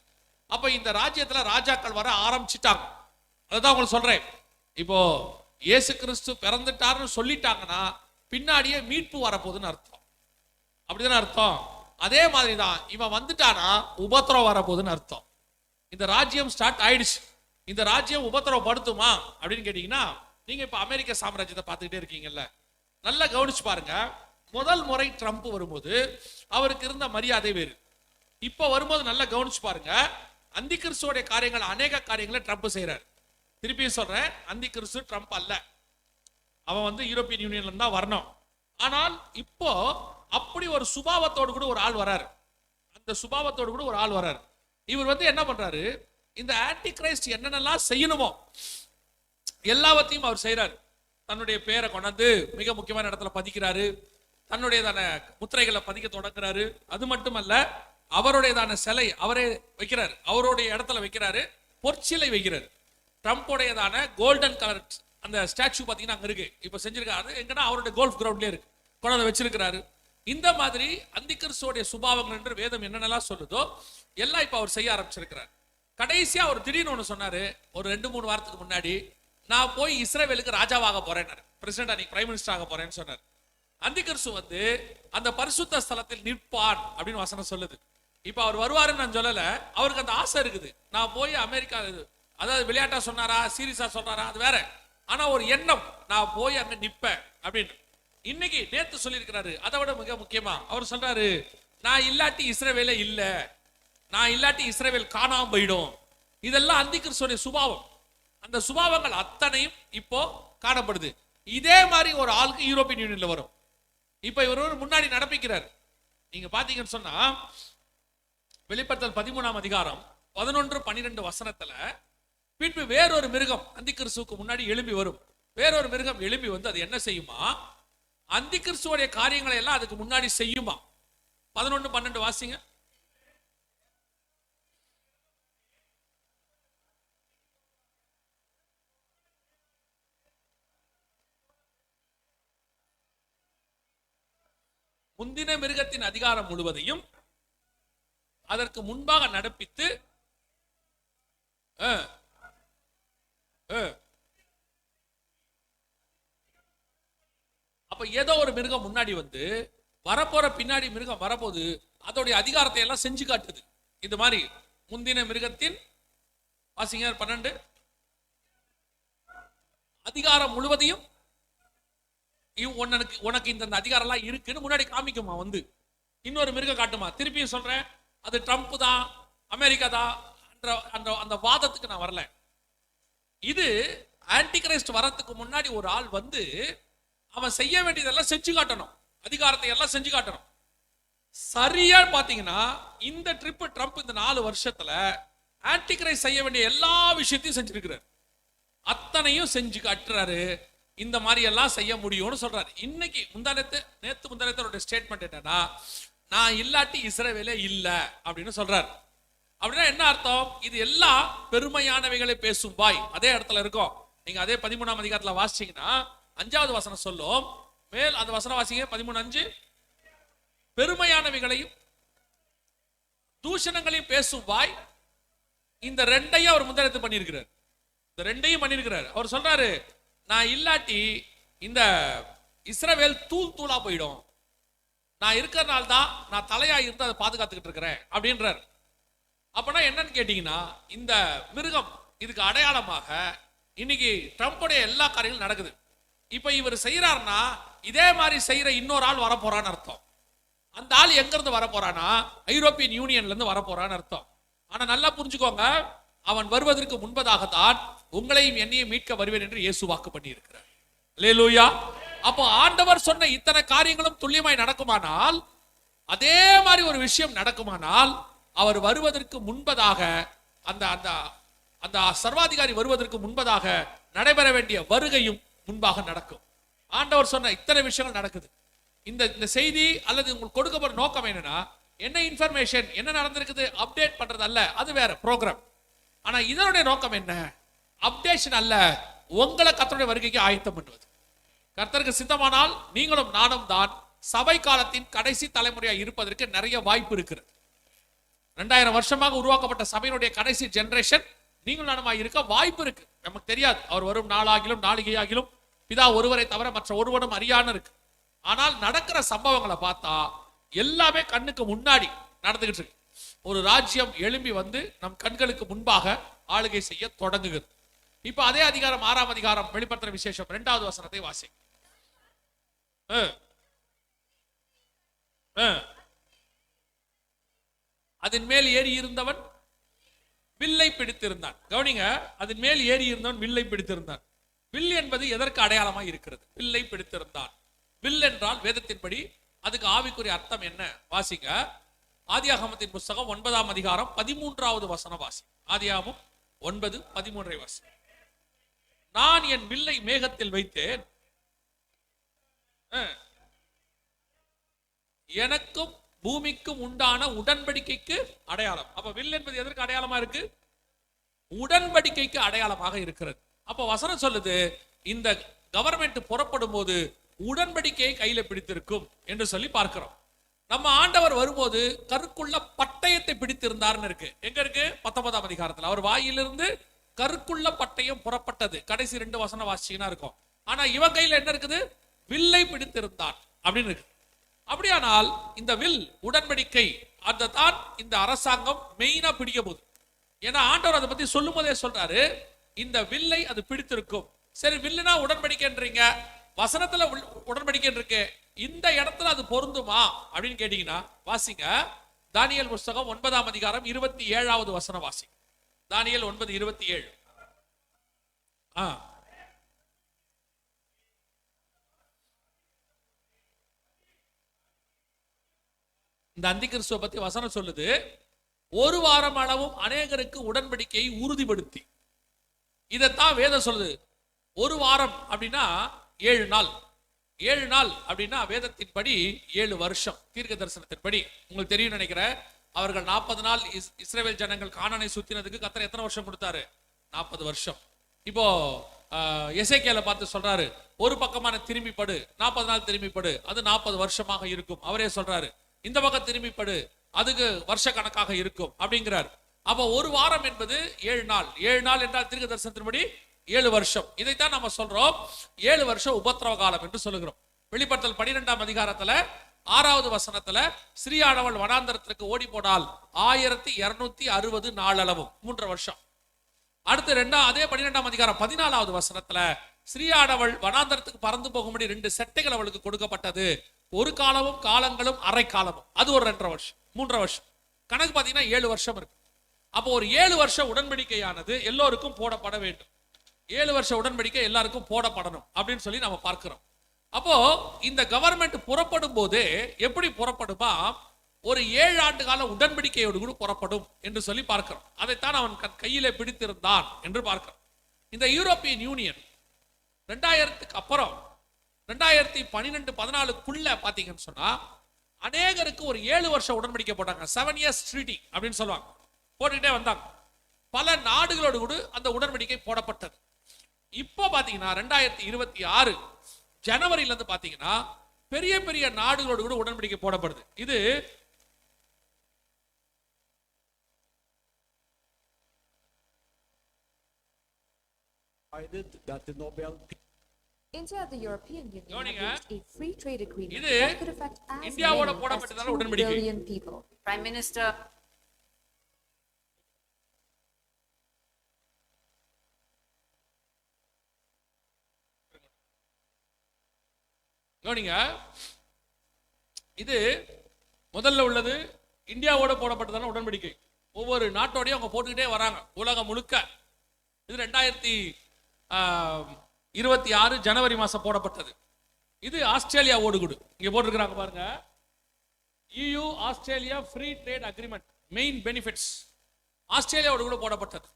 அப்ப இந்த ராஜ்யத்துல ராஜாக்கள் வர ஆரம்பிச்சுட்டாங்க. அதுதான் உங்களுக்கு சொல்றேன். இப்போ இயேசு கிறிஸ்து பிறந்துட்டாருன்னு சொல்லிட்டாங்கன்னா பின்னாடியே மீட்பு வரப்போகுதுன்னு அர்த்தம். அப்படிதானே அர்த்தம்? அதே மாதிரிதான் இவன் வந்துட்டானா உபத்திரம் வரப்போகுதுன்னு அர்த்தம். இந்த ராஜ்யம் ஸ்டார்ட் ஆயிடுச்சு. இந்த ராஜ்யம் உபத்திரவப்படுத்துமா அப்படின்னு கேட்டீங்கன்னா, நீங்க இப்ப அமெரிக்க சாம்ராஜ்யத்தை பார்த்துக்கிட்டே இருக்கீங்கல்ல, நல்லா கவனிச்சு பாருங்க. முதல் முறை ட்ரம்ப் வரும்போது அவருக்கு இருந்த மரியாதை வேறு. இப்ப வரும்போது நல்லா கவனிச்சு பாருங்க, அந்தி கிறிஸ்துவோடைய காரியங்கள், அநேக காரியங்களை ட்ரம்ப் செய்யறாரு. திருப்பியும் சொல்றேன், அந்தி கிறிஸ்து ட்ரம்ப் அல்ல, அவன் யூரோப்பியன் யூனியன்ல தான் வரணும். ஆனால் இப்போ அப்படி ஒரு சுபாவத்தோடு கூட ஒரு ஆள் வராரு. அந்த சுபாவத்தோடு கூட ஒரு ஆள் வராரு. இவர் என்ன பண்றாரு, இந்த ஆன்டி கிரைஸ்ட் என்னென்னலாம் செய்யணுமோ எல்லாவற்றையும் அவர் செய்யறாரு. தன்னுடைய பேரை கொண்டாந்து மிக முக்கியமான இடத்துல பதிக்கிறாரு. தன்னுடையதான முத்திரைகளை பதிக்க தொடங்குறாரு. அது மட்டுமல்ல, அவருடையதான சிலை அவரே வைக்கிறாரு, அவருடைய இடத்துல வைக்கிறாரு, பொற்சிலை வைக்கிறாரு. ட்ரம்ப்புடையதான கோல்டன் கலர் அந்த ஸ்டாச்சு பாத்தீங்கன்னா அங்க இருக்கு, இப்ப செஞ்சிருக்காரு. எங்கன்னா அவருடைய கோல்ஃப் கிரவுண்ட்லயே இருக்கு, கொண்டாந்து வச்சிருக்கிறாரு. இந்த மாதிரி அந்தி கிறிஸ்துவோடைய சுபாவங்கள் என்று வேதம் என்னென்னலாம் சொல்லுதோ எல்லாம் இப்ப அவர் செய்ய ஆரம்பிச்சிருக்கிறார். கடைசியா அவர் திடீர்னு ஒண்ணு சொன்னாரு, ஒரு 2-3 வாரத்துக்கு முன்னாடி, நான் போய் இஸ்ரவேலுக்கு ராஜாவாக போறேன், பிரசிடென்ட் அன்னைக்கு பிரைம் மினிஸ்டர் ஆக போறேன்னு சொன்னார். அந்தி கிறிஸ்து அந்த பரிசுத்த ஸ்தலத்தில் நிற்பான் அப்படின்னு வசனம் சொல்லுது. இப்ப அவர் வருவாருன்னு நான் சொல்லல, அவருக்கு அந்த ஆசை இருக்குது. நான் போய் அமெரிக்கா, அதாவது விளையாட்டா சொன்னாரா சீரியஸா சொன்னாரா அது வேற, ஆனா ஒரு எண்ணம், நான் போய் அங்க நிப்பேன் அப்படின்னு. இன்னைக்கு நேத்து சொல்லியிருக்கிறாரு. அதை விட மிக முக்கியமா அவர் சொல்றாரு, நான் இல்லாட்டி இஸ்ரவேலே இல்ல, நான் இல்லாட்டி இஸ்ரவேல் காணாம போயிடும். இதெல்லாம் அந்தி கிறிஸ்துவோடைய சுபாவம். அந்த சுபாவங்கள் அத்தனையும் இப்போ காணப்படுது. இதே மாதிரி ஒரு ஆளுக்கு யூரோப்பியன் யூனியன்ல வரும். இப்ப இவர் முன்னாடி நடப்பிக்கிறார். நீங்க பாத்தீங்கன்னு சொன்னா, வெளிப்படுத்தல் 13ஆம் அதிகாரம் 11-12 வசனத்துல, பின்பு வேறொரு மிருகம் அந்தி கிறிஸ்துவுக்கு முன்னாடி எழும்பி வரும். வேறொரு மிருகம் எழும்பி அது என்ன செய்யுமா, அந்தி கிறிஸ்துவோடைய காரியங்களை எல்லாம் அதுக்கு முன்னாடி செய்யுமா. 11-12 வாசிங்க. முந்தின மிருகத்தின் அதிகாரம் முழுவதையும் அதற்கு முன்பாக நடப்பித்து, அப்ப ஏதோ ஒரு மிருகம் முன்னாடி வரப்போற பின்னாடி மிருகம் வரப்போது அதோடைய அதிகாரத்தை எல்லாம் செஞ்சு காட்டுது. இந்த மாதிரி முந்தின மிருகத்தின் வாசிங்க 12 அதிகாரம் முழுவதையும் உனக்கு இந்த அதிகாரம் எல்லாம் இருக்குன்னு முன்னாடி காமிக்குமா. இன்னொரு மிருகம் காட்டுமா. திருப்பியும் சொல்றேன், அது ட்ரம்ப் தான், அமெரிக்கா தான், அந்த வாதத்துக்கு நான் வரல. இது ஆன்டி கிரைஸ்ட் வரத்துக்கு முன்னாடி ஒரு ஆள் அவன் செய்ய வேண்டியதெல்லாம் செஞ்சு காட்டணும், அதிகாரத்தை எல்லாம் செஞ்சு காட்டணும். சரியா பாத்தீங்கன்னா இந்த ட்ரிப் ட்ரம்ப் இந்த 4 வருஷத்துல ஆன்டி கிரைஸ்ட் செய்ய வேண்டிய எல்லா விஷயத்தையும் செஞ்சிருக்கிறார். அத்தனையும் செஞ்சு காட்டுறாரு. இந்த மாதிரி எல்லாம் செய்ய முடியும்னு சொல்றாரு. இன்னைக்கு நேத்து முந்தானத்தோட ஸ்டேட்மெண்ட் என்னன்னா, நான் இல்லாட்டி இஸ்ரவேலே இல்ல அப்படின்னு சொல்றாரு. அப்படின்னா என்ன அர்த்தம்? இது எல்லாம் பெருமையானவைகளை பேசும் வாய் அதே இடத்துல இருக்கும். நீங்க அதே 13ஆம் அதிகாரத்துல வாசிச்சீங்கன்னா 5வது வசனம் சொல்லும். மேல் அந்த வசனம் வாசிங்க, 13:5. பெருமையானவைகளையும் தூஷணங்களையும் பேசும் வாய், இந்த ரெண்டையும் அவர் முந்தனத்து பண்ணியிருக்கிறார். இந்த ரெண்டையும் பண்ணியிருக்கிறார். அவர் சொல்றாரு, நான் இல்லாட்டி இந்த இஸ்ரவேல் தூள் தூளா போயிடும், நான் இருக்கிறனால தான் நான் தலையா இருந்து அதை பாதுகாத்துக்கிட்டு இருக்கிறேன் அப்படின்றார். அப்பனா என்னன்னு கேட்டீங்கன்னா, இந்த மிருகம் இதுக்கு அடையாளமாக இன்னைக்கு ட்ரம்ப்புடைய எல்லா காரியங்களும் நடக்குது. இப்ப இவர் செய்யறாருன்னா இதே மாதிரி செய்யற இன்னொரு ஆள் வரப்போறான்னு அர்த்தம். அந்த ஆள் எங்க இருந்து வரப்போறானா, ஐரோப்பியன் யூனியன்ல இருந்து வரப்போறான்னு அர்த்தம். ஆனா நல்லா புரிஞ்சுக்கோங்க, அவன் வருவதற்கு முன்பதாகத்தான் உங்களையும் என்னையும் மீட்க வருவேன் என்று இயேசு வாக்கு பண்ணி இருக்கிறார். அல்லேலூயா. அப்போ ஆண்டவர் சொன்ன இத்தனை காரியங்களும் துல்லியமாய் நடக்குமானால், அதே மாதிரி ஒரு விஷயம் நடக்குமானால், அவர் வருவதற்கு முன்பதாக அந்த அந்த அந்த சர்வாதிகாரி வருவதற்கு முன்பதாக நடைபெற வேண்டிய வருகையும் முன்பாக நடக்கும். ஆண்டவர் சொன்ன இத்தனை விஷயங்கள் நடக்குது. இந்த செய்தி அல்லது உங்களுக்கு கொடுக்கப்பட்ட நோக்கம் என்னன்னா, என்ன இன்ஃபர்மேஷன் என்ன நடந்திருக்குது அப்டேட் பண்றது அல்ல, அது வேற ப்ரோக்ராம். ஆனா இதனுடைய நோக்கம் என்ன? அப்டேஷன் அல்ல, உங்களை கர்த்தருடைய வருகைக்கு ஆயத்தம் பண்ணுவது. கர்த்தருக்கு சித்தமானால் நீங்களும் நானும் தான் சபை காலத்தின் கடைசி தலைமுறையா இருப்பதற்கு நிறைய வாய்ப்பு இருக்கிறது. 2000 வருஷமாக உருவாக்கப்பட்ட சபையினுடைய கடைசி ஜெனரேஷன் நீங்கள் நானுமாய் இருக்க வாய்ப்பு இருக்கு. நமக்கு தெரியாது, அவர் வரும் நாளாகிலும் நாளிகையாகிலும் பிதா ஒருவரை தவிர மற்ற ஒருவனும் அறியான்னு இருக்கு. ஆனால் நடக்கிற சம்பவங்களை பார்த்தா எல்லாமே கண்ணுக்கு முன்னாடி நடந்துகிட்டு இருக்கு. ஒரு ராஜ்யம் எழும்பி வந்து நம் கண்களுக்கு முன்பாக ஆளுகை செய்ய தொடங்குகிறது. இப்ப அதே அதிகாரம் 6ஆம் அதிகாரம் வெளிப்படுத்தின விசேஷம் 2வது வசனத்தை வாசி. அதன் மேல் ஏறி இருந்தவன் வில்லை பிடித்திருந்தான். கவனிங்க, அதன் மேல் ஏறி இருந்தவன் வில்லை பிடித்திருந்தான். வில் என்பது எதற்கு அடையாளமாக இருக்கிறது? வில்லை பிடித்திருந்தான். வில் என்றால் வேதத்தின்படி அதுக்கு ஆவிக்குரிய அர்த்தம் என்ன? வாசிங்க, ஆதியாகமத்தின் புஸ்தகம் 9ஆம் அதிகாரம் 13வது வசனம் வாசி. ஆதியாகமம் 9:13 வாசி. நான் என் வில்லை மேகத்தில் வைத்தேன், எனக்கும் பூமிக்கும் உண்டான உடன்படிக்கைக்கு அடையாளம். அப்ப வில் என்பது எதற்கு அடையாளமா இருக்கு? உடன்படிக்கைக்கு அடையாளமாக இருக்கிறது. அப்ப வசனம் சொல்லுது, இந்த கவர்மெண்ட் புறப்படும் போது உடன்படிக்கையை கையில பிடித்திருக்கும் என்று சொல்லி பார்க்கிறோம். நம்ம ஆண்டவர் வரும்போது கருக்குள்ள பட்டயத்தை பிடித்திருந்தார்னு இருக்கு. எங்க இருக்கு? 19ஆம் அதிகாரத்தில் அவர் வாயிலிருந்து கருக்குள்ள பட்டயம் புறப்பட்டது. கடைசி 2 வசனம் வாசிச்சீங்கன்னா இருக்கும். ஆனா இவன் கையில என்ன இருக்குது? வில்லை பிடித்திருந்தான் அப்படின்னு இருக்கு. அப்படியானால் இந்த வில் உடன்படிக்கை, அதை தான் இந்த அரசாங்கம் மெயினா பிடிக்க போகுது. ஏன்னா ஆண்டவர் அதை பத்தி சொல்லும் போதே சொல்றாரு, இந்த வில்லை அது பிடித்திருக்கும். சரி, வில்லுனா உடன்படிக்கைன்றீங்க, வசனத்துல உடன்படிக்கை இருக்கு, இந்த இடத்துல அது பொருந்துமா அப்படின்னு கேட்டீங்கன்னா வாசிங்க, தானியேல் புஸ்தகம் 9ஆம் அதிகாரம் 27வது வசனம் வாசி. தானியேல் 9:27. இந்த அந்திகிறிஸ்துவை பத்தி வசனம் சொல்லுது, ஒரு வாரம் அளவும் அநேகருக்கு உடன்படிக்கையை உறுதிப்படுத்தி. இதைத்தான் வேதம் சொல்லுது. ஒரு வாரம் அப்படின்னா 7 நாள். 7 நாள் அப்படின்னா வேதத்தின்படி 7 வருஷம். தீர்க்க தரிசனத்தின்படி உங்களுக்கு தெரியும் நினைக்கிறேன், அவர்கள் 40 நாள் இஸ்ரவேல் ஜனங்கள் கானானை சுத்தினதுக்கு கர்த்தர் எத்தனை வருஷம் கொடுத்தாரு? 40 வருஷம். இப்போ எசேக்கியேலை பார்த்து சொல்றாரு, ஒரு பக்கமான திரும்பிப்படு, 40 நாள் திரும்பிப்படு, அது 40 வருஷமாக இருக்கும். அவரே சொல்றாரு, இந்த பக்கம் திரும்பிப்படு, அதுக்கு வருஷ கணக்காக இருக்கும் அப்படிங்கிறார். அப்ப ஒரு வாரம் என்பது 7 நாள். 7 நாள் என்றால் தீர்க்க தரிசனத்தின்படி 7 வருஷம். இதைத்தான் நம்ம சொல்றோம் 7 வருஷம் உபத்திரவ காலம் என்று சொல்லுகிறோம். வெளிப்படுத்தல் 12ஆம் அதிகாரத்துல 6வது வசனத்துல ஸ்ரீயானவள் வனாந்தரத்திற்கு ஓடி போனால் 1260 நாளளவும் 3 வருஷம். அடுத்து அதே 12ஆம் அதிகாரம் 14வது வசனத்துல ஸ்ரீயானவள் வனாந்தரத்துக்கு பறந்து போகும்படி 2 செட்டைகள் அவளுக்கு கொடுக்கப்பட்டது. ஒரு காலமும் காலங்களும் அரை காலமும், அது ஒரு 2.5 வருஷம் 3 வருஷம். கணக்கு பாத்தீங்கன்னா 7 வருஷம் இருக்கு. அப்போ ஒரு 7 வருஷம் உடன்படிக்கையானது எல்லோருக்கும் போடப்பட வேண்டும். 7 வருஷ உடன்படிக்கை எல்லாருக்கும் போடப்படணும் அப்படின்னு சொல்லி நம்ம பார்க்கிறோம். அப்போ இந்த கவர்மெண்ட் புறப்படும் போதே எப்படி புறப்படுமா? ஒரு 7 ஆண்டு கால உடன்படிக்கையோடு கூட புறப்படும் என்று சொல்லி பார்க்கிறோம். அதைத்தான் அவன் கையிலே பிடித்திருந்தான் என்று பார்க்கிறோம். இந்த யூரோப்பியன் யூனியன் 2000க்கு அப்புறம் 2012-14க்குள்ள பாத்தீங்கன்னு சொன்னா அநேகருக்கு ஒரு 7 வருஷம் உடன்படிக்கை போட்டாங்க. 7 years treaty அப்படின்னு சொல்லுவாங்க. போட்டுக்கிட்டே வந்தாங்க. பல நாடுகளோடு கூட அந்த உடன்படிக்கை போடப்பட்டது. இப்போ பாத்தீங்கன்னா 2026 ஜனவரியில இருந்து பாத்தீங்கன்னா பெரிய பெரிய நாடுகளோடு கூட உடன்படிக்கை போடப்படுது. இது that the Nobel India and the European Union have reached a free trade agreement இது that could affect as இந்தியாவோட many as போடப்பட்டதான 2 உடன்படிக்கை. billion people. Prime Minister. கவனிங்க, இது முதல்ல உள்ளது இந்தியாவோட போடப்பட்டதான உடன்படிக்கை. ஒவ்வொரு நாட்டோடையும் அவங்க போட்டுக்கிட்டே வராங்க உலகம் முழுக்க. இது 2026 ஜனவரி மாசம் போடப்பட்டது. இது ஆஸ்திரேலியாவோடு கூட இங்க போட்டிருக்கிறாங்க பாருங்க, EU Australia free trade agreement main benefits ஆஸ்திரேலியாவோடு கூட போடப்பட்டது.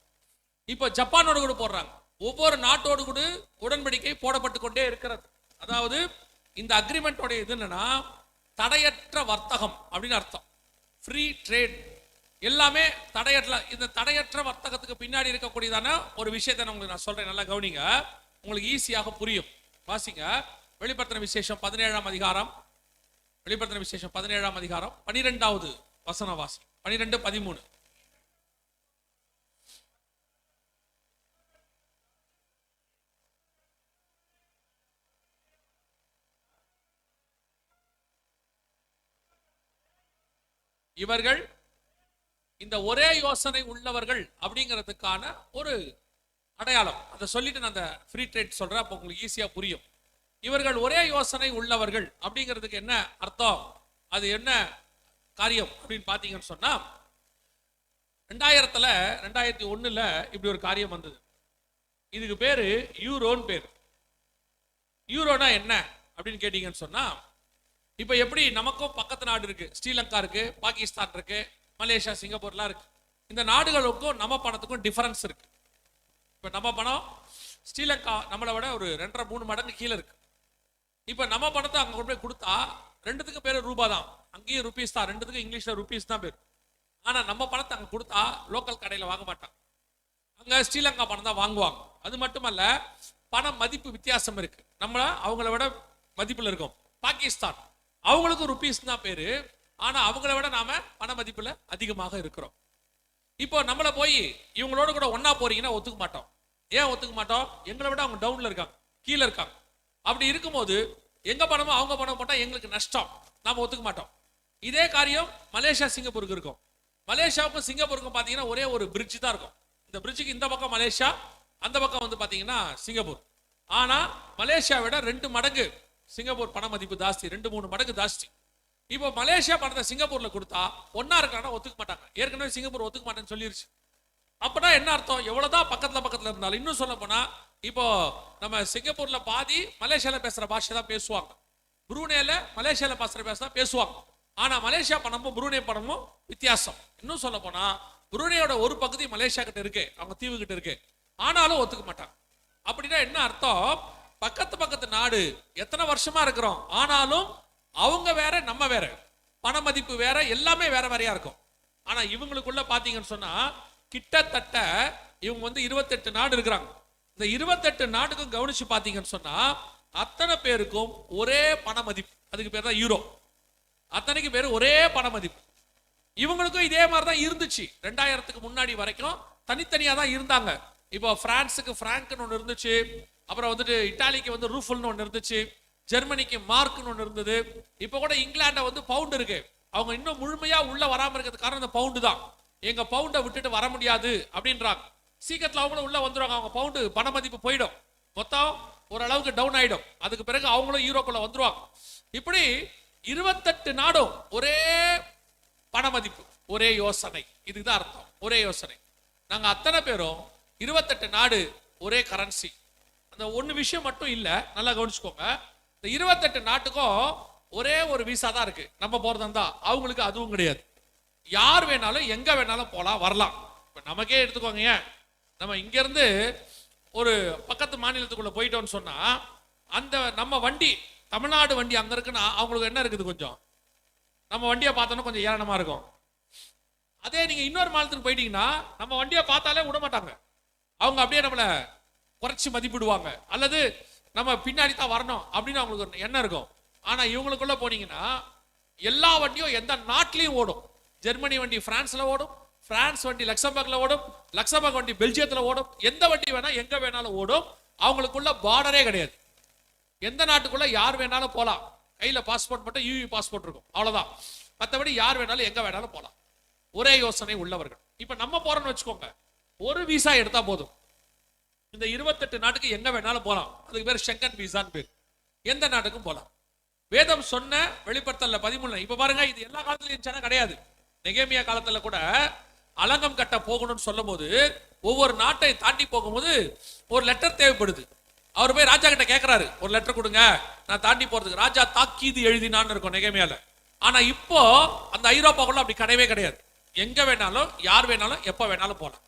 இப்போ ஜப்பானோடு கூட போடுறாங்க. ஒவ்வொரு நாட்டோடு கூட உடன்படிக்கை போடப்பட்டு கொண்டே இருக்கிறது. அதாவது இந்த அக்ரிமெண்டோட இது என்னன்னா தடையற்ற வர்த்தகம் அப்படின்னு அர்த்தம். ஃப்ரீ ட்ரேட் எல்லாமே தடையற்ற. இந்த தடையற்ற வர்த்தகத்துக்கு பின்னாடி இருக்கக்கூடியதான ஒரு விஷயத்தை உங்களுக்கு நான் சொல்றேன், நல்லா கவனிங்க, உங்களுக்கு ஈஸியாக புரியும். வாசிங்க, வெளிப்படுத்தின விசேஷம் 17ஆம் அதிகாரம், வெளிப்படுத்தின விசேஷம் 17ஆம் அதிகாரம் 12வது வசனம் வாசி. 12-13. இவர்கள் இந்த ஒரே யோசனை உள்ளவர்கள் அப்படிங்கிறதுக்கான ஒரு அடையாளம். அதை சொல்லிட்டு நான் அந்த ஃப்ரீ ட்ரேட் சொல்றேன், அப்போ உங்களுக்கு ஈஸியா புரியும். இவர்கள் ஒரே யோசனை உள்ளவர்கள் அப்படிங்கிறதுக்கு என்ன அர்த்தம், அது என்ன காரியம் அப்படின்னு பாத்தீங்கன்னு சொன்னா, 2001 இப்படி ஒரு காரியம் வந்தது. இதுக்கு பேரு யூரோன்னு பேரு. யூரோனா என்ன அப்படின்னு கேட்டீங்கன்னு சொன்னா, இப்ப எப்படி நமக்கும் பக்கத்து நாடு இருக்கு, ஸ்ரீலங்கா இருக்கு, பாகிஸ்தான் இருக்கு, மலேசியா, சிங்கப்பூர்லாம் இருக்கு. இந்த நாடுகளுக்கும் நம்ம பணத்துக்கும் டிஃபரன்ஸ் இருக்கு. இப்ப நம்ம பணம் ஸ்ரீலங்கா நம்மளை விட ஒரு 2.5-3 மடங்கு கீழே இருக்கு. இப்ப நம்ம பணத்தை அங்க கொண்டு போய் கொடுத்தா ரெண்டுத்துக்கு பேரு ரூபா தான், அங்கேயும் ருபீஸ் தான், ரெண்டுத்துக்கும் இங்கிலீஷ்ல ருபீஸ் தான் பேரு. ஆனா நம்ம பணத்தை அங்க கொடுத்தா லோக்கல் கடையில வாங்க மாட்டாங்க, அங்க ஸ்ரீலங்கா பணம் தான் வாங்குவாங்க. அது மட்டுமல்ல, பண மதிப்பு வித்தியாசம் இருக்கு. நம்மள அவங்கள விட மதிப்புல இருக்கும். பாகிஸ்தான் அவங்களுக்கும் ருபீஸ் தான் பேரு, ஆனா அவங்கள விட நாம பண மதிப்புல அதிகமாக இருக்கிறோம். இப்போ நம்மள போய் இவங்களோட கூட ஒன்னா போறீங்கன்னா ஒத்துக்க மாட்டோம். ஏன் ஒத்துக்க மாட்டோம்? எங்களை விட அவங்க டவுன்ல இருக்காங்க, கீழே இருக்காங்க. அப்படி இருக்கும்போது எங்க பணமோ அவங்க பணம் போட்டா எங்களுக்கு நஷ்டம், நாம ஒத்துக்க மாட்டோம். இதே காரியம் மலேசியா, சிங்கப்பூருக்கு இருக்கும். மலேசியாவுக்கும் சிங்கப்பூருக்கும் பாத்தீங்கன்னா ஒரே ஒரு பிரிட்ஜ் தான் இருக்கும். இந்த பிரிட்ஜுக்கு இந்த பக்கம் மலேசியா, அந்த பக்கம் வந்து பாத்தீங்கன்னா சிங்கப்பூர். ஆனா மலேசியா விட 2 மடங்கு சிங்கப்பூர் பண மதிப்பு ஜாஸ்தி, 2-3 மடங்கு ஜாஸ்தி. இப்போ மலேசியா பணத்தை சிங்கப்பூர்ல கொடுத்தா ஒன்னா இருக்கானா ஒத்துக்க மாட்டாங்க. ஏற்கனவே சிங்கப்பூர் ஒத்துக்க மாட்டேன்னு சொல்லிருச்சு. அப்பனா என்ன அர்த்தம்? எவ்வளவுதான் பக்கத்துல இருந்தாலும், இன்னும் சொல்ல போனா இப்போ நம்ம சிங்கப்பூர்ல பாதி மலேசியால பேசுற பாஷை தான் பேசுவாங்க, புரூனேல மலேசியால பேசுற தான் பேசுவாங்க. ஆனா மலேசியா பணமும் புரூனே பணமும் வித்தியாசம். இன்னும் சொல்ல போனா புரூனேயோட ஒரு பகுதி மலேசியா கிட்ட இருக்கு, அவங்க தீவு கிட்ட இருக்கு, ஆனாலும் ஒத்துக்க மாட்டாங்க. அப்படின்னா என்ன அர்த்தம்? பக்கத்து நாடு, எத்தனை வருஷமா இருக்கிறோம், ஆனாலும் அவங்க வேற நம்ம வேற, பண மதிப்பு வேற, எல்லாமே வேற வேறையா இருக்கும். ஆனா இவங்களுக்குள்ள பாத்தீங்கன்னு சொன்னா கிட்டத்தட்ட இவங்க வந்து 28 நாடு இருக்கிறாங்க. இந்த 28 நாட்டுக்கும் கவனிச்சு பாத்தீங்கன்னு சொன்னா அத்தனை பேருக்கும் ஒரே பண மதிப்பு, அதுக்கு பேர் தான் யூரோ. அத்தனைக்கு பேர் ஒரே பண மதிப்பு. இவங்களுக்கும் இதே மாதிரி தான் இருந்துச்சு 2000க்கு முன்னாடி வரைக்கும், தனித்தனியா தான் இருந்தாங்க. இப்போ பிரான்ஸுக்கு பிராங்க்னு ஒன்று இருந்துச்சு, அப்புறம் வந்துட்டு இட்டாலிக்கு வந்து ரூஃபல்னு ஒன்று இருந்துச்சு, ஜெர்மனிக்கு மார்க்னு ஒன்று இருந்தது. இப்போ கூட இங்கிலாண்ட வந்து பவுண்ட் இருக்கு. அவங்க இன்னும் முழுமையா உள்ள வராம இருக்கிறது காரணம் இந்த பவுண்டு தான். எங்க பவுண்டை விட்டுட்டு வர முடியாது அப்படின்றாங்க. சீக்கிரத்தில் அவங்களும் உள்ள வந்துருவாங்க. அவங்க பவுண்டு பண மதிப்பு போயிடும், மொத்தம் ஓரளவுக்கு டவுன் ஆயிடும். அதுக்கு பிறகு அவங்களும் யூரோக்குள்ள வந்துருவாங்க. இப்படி 28 நாடும் ஒரே பண மதிப்பு, ஒரே யோசனை. இதுதான் அர்த்தம், ஒரே யோசனை. நாங்க அத்தனை பேரும் 28 நாடு, ஒரே கரன்சி. அந்த ஒன்னு விஷயம் மட்டும் இல்ல, நல்லா கவனிச்சுக்கோங்க. இந்த 28 நாட்டுக்கும் ஒரே ஒரு விசா தான் இருக்கு. நம்ம போறதா அவங்களுக்கு அதுவும் கிடையாது. யார் வேணாலும் எங்க வேணாலும் போலாம் வரலாம். இப்ப நமக்கே எடுத்துக்கோங்க, ஏன் நம்ம இங்க இருந்து ஒரு பக்கத்து மாநிலத்துக்குள்ள போயிட்டோம்னு சொன்னா, அந்த நம்ம வண்டி, தமிழ்நாடு வண்டி அங்க இருக்குன்னா அவங்களுக்கு என்ன இருக்குது, கொஞ்சம் நம்ம வண்டியை பார்த்தோன்னா கொஞ்சம் ஏளனமா இருக்கும். அதே நீங்க இன்னொரு மாநிலத்துக்கு போயிட்டீங்கன்னா நம்ம வண்டியை பார்த்தாலே விட மாட்டாங்க, அவங்க அப்படியே நம்மள குறைச்சி மதிப்பிடுவாங்க, அல்லது நம்ம பின்னாடி தான் வரணும் அப்படின்னு அவங்களுக்கு ஒரு எண்ணம் இருக்கும். ஆனா இவங்களுக்குள்ள போனீங்கன்னா எல்லா வண்டியும் எந்த நாட்டிலையும் ஓடும். ஜெர்மனி வண்டி பிரான்ஸ்ல ஓடும், பிரான்ஸ் வண்டி லக்சம்பர்க்ல ஓடும், லக்சம்பர்க் வண்டி பெல்ஜியத்துல ஓடும், எந்த வண்டி வேணா எங்க வேணாலும் ஓடும். அவங்களுக்குள்ள பார்டரே கிடையாது. எந்த நாட்டுக்குள்ள யார் வேணாலும் போலாம். கையில பாஸ்போர்ட் மட்டும் யூவி பாஸ்போர்ட் இருக்கும், அவ்வளவுதான். மற்றபடி யார் வேணாலும் எங்க வேணாலும் போலாம். ஒரே யோசனை உள்ளவர்கள். இப்ப நம்ம போறோம்னு வச்சுக்கோங்க, ஒரு விசா எடுத்தா போதும், இந்த 28 நாட்டுக்கு எங்க வேணாலும் போலாம். அதுக்கு பேர் ஷெங்கன் விசான்னு பேர். எந்த நாட்டுக்கும் போலாம். வேதம் சொன்ன வெளிப்படுத்தல 13. இப்ப பாருங்க, இது எல்லா காலத்திலும் கிடையாது. நெகேமியா காலத்துல கூட அலங்கம் கட்ட போகணும்னு சொல்லும் போது ஒவ்வொரு நாட்டை தாண்டி போகும்போது ஒரு லெட்டர் தேவைப்படுது. அவர் போய் ராஜா கிட்ட கேட்கிறாரு, ஒரு லெட்டர் கொடுங்க நான் தாண்டி போறதுக்கு. ராஜா தாக்கீது எழுதினான்னு இருக்கும் நெகேமியால. ஆனா இப்போ அந்த ஐரோப்பாக்குள்ள அப்படி கிடையவே கிடையாது. எங்க வேணாலும் யார் வேணாலும் எப்ப வேணாலும் போலாம்.